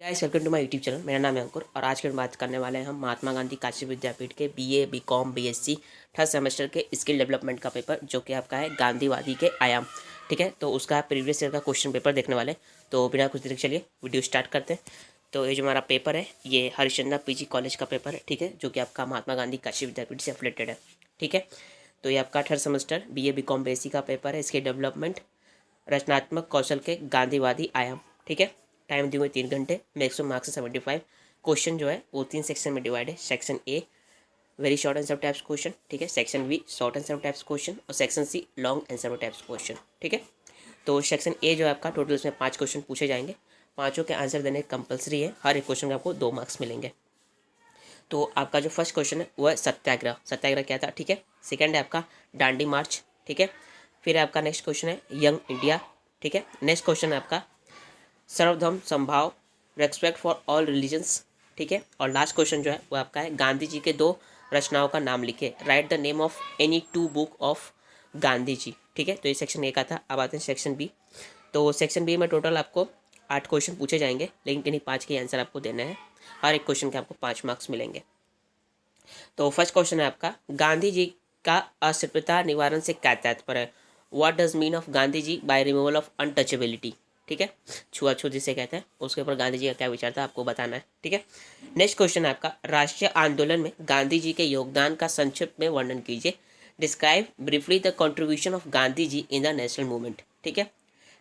Guys welcome to my YouTube channel. मेरा नाम है अंकुर और आज के बात करने वाले हैं हम महात्मा गांधी काशी विद्यापीठ के BA, BCom, BSc third semester के स्किल डेवलपमेंट का पेपर, जो कि आपका है गांधीवादी के आयाम। ठीक है, तो उसका प्रीवियस ईयर का क्वेश्चन पेपर देखने वाले। तो बिना कुछ देर चलिए वीडियो स्टार्ट करते हैं। तो ये जो हमारा पेपर है ये हरिश्चंद्र पीजी कॉलेज का पेपर है। ठीक है, जो कि आपका महात्मा गांधी काशी विद्यापीठ से एफिलेटेड है। ठीक है, तो ये आपका third semester BA, BCom, BSc का पेपर है। इसके डेवलपमेंट रचनात्मक कौशल के गांधीवादी आयाम। ठीक है, टाइम दिए हुए 3 घंटे, मैक्सिमम मार्क्स 75। क्वेश्चन जो है वो 3 सेक्शन में डिवाइड है। Section A very short answer types question, ठीक है। Section B short answer types question और section C long answer types question. ठीक है, तो सेक्शन ए जो है आपका टोटल इसमें 5 क्वेश्चन पूछे जाएंगे। पाँचों के आंसर देने कंपलसरी है। हर एक क्वेश्चन का आपको 2 मार्क्स मिलेंगे। तो आपका जो फर्स्ट क्वेश्चन है वो है सत्याग्रह। सत्याग्रह क्या था? ठीक है। सेकंड है आपका दांडी मार्च। ठीक है, फिर आपका नेक्स्ट क्वेश्चन है यंग इंडिया। ठीक है, नेक्स्ट क्वेश्चन है आपका सर्वधर्म संभाव, रेस्पेक्ट फॉर ऑल रिलीजन्स। ठीक है, और लास्ट क्वेश्चन जो है वो आपका है गांधी जी के 2 रचनाओं का नाम लिखे। Write the name of any 2 book of Gandhi ji. ठीक है, तो ये सेक्शन ए का था। अब आते हैं सेक्शन बी। तो सेक्शन बी में टोटल आपको 8 क्वेश्चन पूछे जाएंगे, लेकिन किन्हीं 5 के आंसर आपको देना है। हर एक क्वेश्चन के आपको 5 मार्क्स मिलेंगे। तो फर्स्ट क्वेश्चन है आपका गांधी जी का अस्पृश्यता निवारण से क्या तात्पर्य है? What does mean of Gandhi ji by removal of untouchability? ठीक है, छुआछूत जिसे कहते हैं, उसके ऊपर गांधी जी का क्या विचार था आपको बताना है। ठीक है, नेक्स्ट क्वेश्चन है आपका राष्ट्रीय आंदोलन में गांधी जी के योगदान का संक्षिप्त में वर्णन कीजिए। Describe briefly the contribution of Gandhi ji in the national movement. ठीक है,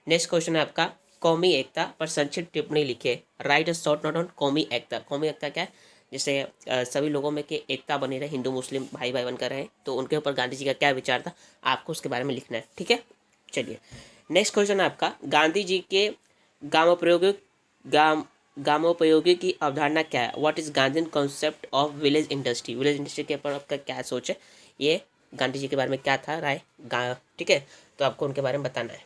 नेक्स्ट क्वेश्चन है आपका कौमी एकता पर संक्षिप्त टिप्पणी लिखिए। Right a short note on कौमी एकता। कौमी एकता क्या है? जैसे सभी लोगों में कि एकता बनी रहे, हिंदू मुस्लिम भाई भाई बनकर रहे, तो उनके ऊपर गांधी जी का क्या विचार था आपको उसके बारे में लिखना है। ठीक है, चलिए नेक्स्ट क्वेश्चन है आपका गांधी जी के ग्रामोपयोगी ग्राम ग्रामोपयोगी की अवधारणा क्या है? What is Gandhi concept of village industry? Village industry के ऊपर आपका क्या सोच है? ये गांधी जी के बारे में क्या था राय ठीक है, तो आपको उनके बारे में बताना है।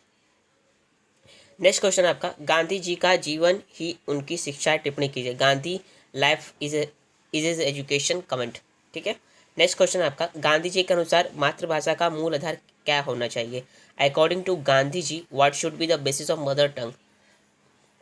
नेक्स्ट क्वेश्चन है आपका गांधी जी का जीवन ही उनकी शिक्षा टिप्पणी कीजिए। Gandhi life is is education comment. ठीक है, नेक्स्ट क्वेश्चन है आपका गांधी जी के अनुसार मातृभाषा का मूल आधार क्या होना चाहिए? According to Gandhi ji what should be the basis of mother tongue?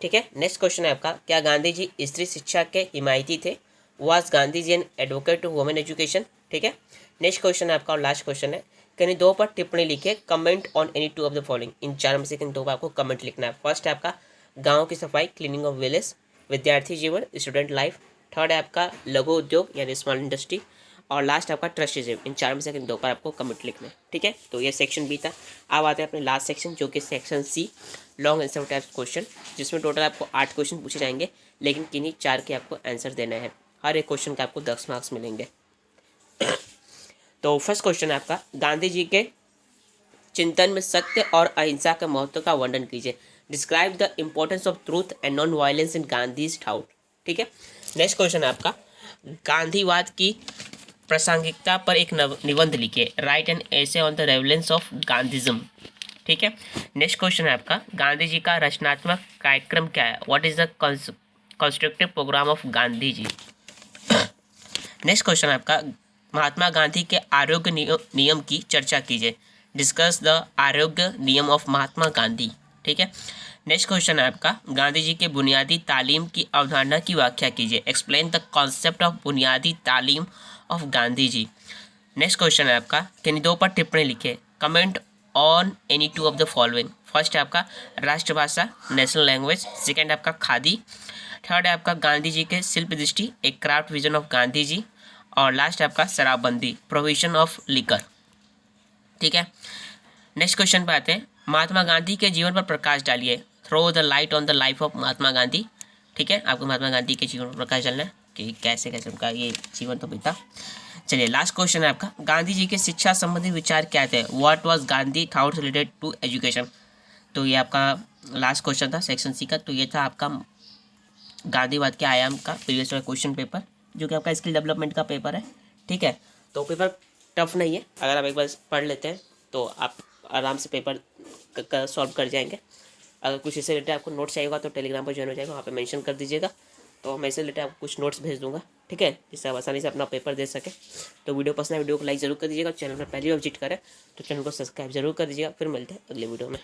ठीक है, नेक्स्ट क्वेश्चन है आपका क्या गांधी जी स्त्री शिक्षा के हिमायती थे? Was Gandhi ji an advocate to women education? ठीक है, नेक्स्ट क्वेश्चन है आपका और लास्ट क्वेश्चन है कहीं 2 पर टिप्पणी लिखिए। Comment on any 2 of the following. इन 4 में से किन 2 पर आपको कमेंट लिखना है। फर्स्ट है आपका गाँव की सफाई, क्लीनिंग ऑफ विलेज, विद्यार्थी जीवन, स्टूडेंट लाइफ। थर्ड है आपका लघु उद्योग यानी स्मॉल इंडस्ट्री, और लास्ट आपका ट्रस्टिज्म। इन 4 में से किन 2 पर आपको कमेंट लिखना है। ठीक है, तो ये सेक्शन बी था। अब आते हैं अपने लास्ट सेक्शन जो कि section C long answer types question, जिसमें टोटल आपको 8 क्वेश्चन पूछे जाएंगे, लेकिन किन्हीं 4 के आपको आंसर देने हैं। हर एक क्वेश्चन का आपको 10 मार्क्स मिलेंगे। तो फर्स्ट क्वेश्चन है आपका गांधी जी के चिंतन में सत्य और अहिंसा के महत्व का वर्णन कीजिए। Describe the importance of truth and non violence in Gandhi's thought. ठीक है, नेक्स्ट क्वेश्चन है आपका गांधीवाद की प्रासंगिकता पर एक निबंध लिखिए। Write an essay on the relevance of Gandhism. ठीक है, नेक्स्ट क्वेश्चन है आपका गांधी जी का रचनात्मक कार्यक्रम क्या है? What is the constructive programme of Gandhi ji? Next question है आपका महात्मा गांधी के आरोग्य नियम की चर्चा कीजिए। डिस्कस द आरोग्य नियम ऑफ महात्मा गांधी। ठीक है, नेक्स्ट क्वेश्चन है आपका गांधी जी के बुनियादी तालीम की अवधारणा की व्याख्या कीजिए। एक्सप्लेन द कॉन्सेप्ट ऑफ बुनियादी तालीम of Gandhi ji. Next question है आपका किन्हीं 2 पर टिप्पणी लिखे। Comment on any 2 of the following. First है आपका राष्ट्रभाषा नेशनल लैंग्वेज, सेकेंड है आपका खादी, थर्ड है आपका गांधी जी के शिल्प दृष्टि एक क्राफ्ट विजन ऑफ गांधी जी, और लास्ट है आपका शराबबंदी प्रोविजन ऑफ लिकर। ठीक है, नेक्स्ट क्वेश्चन पे आते हैं महात्मा गांधी के जीवन पर प्रकाश डालिए। Throw the light on the life of Mahatma Gandhi. ठीक है, आपको महात्मा गांधी के जीवन पर प्रकाश डालना है कि कैसे कैसे उनका ये जीवन तो बीता। चलिए लास्ट क्वेश्चन है आपका गांधी जी के शिक्षा संबंधी विचार क्या थे? What was Gandhi thoughts related to education? तो ये आपका लास्ट क्वेश्चन था सेक्शन सी का। तो ये था आपका गांधीवाद के आयाम का प्रीवियस क्वेश्चन पेपर, जो कि आपका स्किल डेवलपमेंट का पेपर है। ठीक है, तो पेपर टफ नहीं है, अगर आप एक बार पढ़ लेते हैं तो आप आराम से पेपर सॉल्व कर जाएंगे। अगर कुछ इससे रिलेटेड आपको नोट्स चाहिए होगा तो टेलीग्राम पर ज्वाइन हो जाएगा, वहाँ पे मेंशन कर दीजिएगा, तो मैं इससे रिलेटेड आपको कुछ नोट्स भेज दूंगा। ठीक है, जिससे आप आसानी से अपना पेपर दे सकें। तो वीडियो पसंद है, वीडियो को लाइक जरूर कर दीजिएगा। चैनल पर पहली बार विजिट करें तो चैनल को सब्सक्राइब जरूर कर दीजिएगा। फिर मिलते हैं अगले वीडियो में।